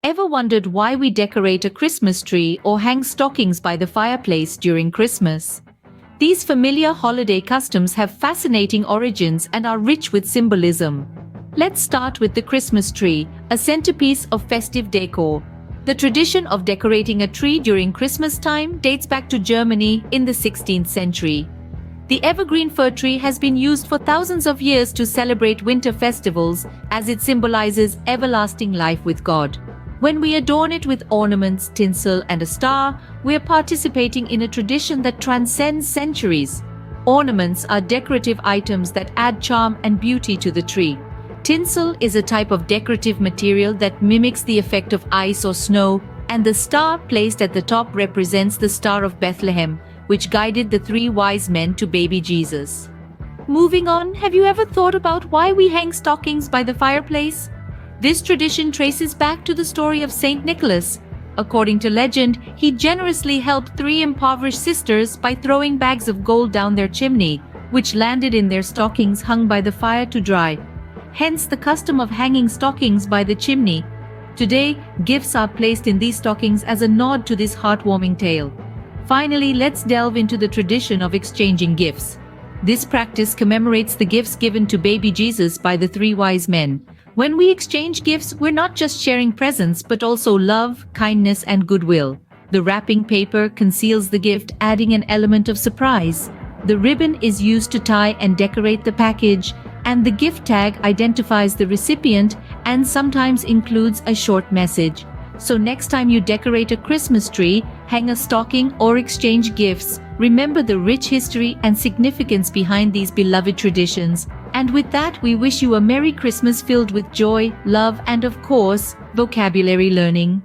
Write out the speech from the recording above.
Ever wondered why we decorate a Christmas tree or hang stockings by the fireplace during Christmas? These familiar holiday customs have fascinating origins and are rich with symbolism. Let's start with the Christmas tree, a centerpiece of festive decor. The tradition of decorating a tree during Christmas time dates back to Germany in the 16th century. The evergreen fir tree has been used for thousands of years to celebrate winter festivals, as it symbolizes everlasting life with God. When we adorn it with ornaments, tinsel, and a star, we are participating in a tradition that transcends centuries. Ornaments are decorative items that add charm and beauty to the tree. Tinsel is a type of decorative material that mimics the effect of ice or snow, and the star placed at the top represents the Star of Bethlehem, which guided the three wise men to baby Jesus. Moving on, have you ever thought about why we hang stockings by the fireplace? This tradition traces back to the story of Saint Nicholas. According to legend, he generously helped three impoverished sisters by throwing bags of gold down their chimney, which landed in their stockings hung by the fire to dry. Hence the custom of hanging stockings by the chimney. Today, gifts are placed in these stockings as a nod to this heartwarming tale. Finally, let's delve into the tradition of exchanging gifts. This practice commemorates the gifts given to baby Jesus by the three wise men. When we exchange gifts, we're not just sharing presents but also love, kindness, and goodwill. The wrapping paper conceals the gift, adding an element of surprise. The ribbon is used to tie and decorate the package, and the gift tag identifies the recipient and sometimes includes a short message. So next time you decorate a Christmas tree, hang a stocking, or exchange gifts, remember the rich history and significance behind these beloved traditions. And with that, we wish you a Merry Christmas filled with joy, love, and of course, vocabulary learning.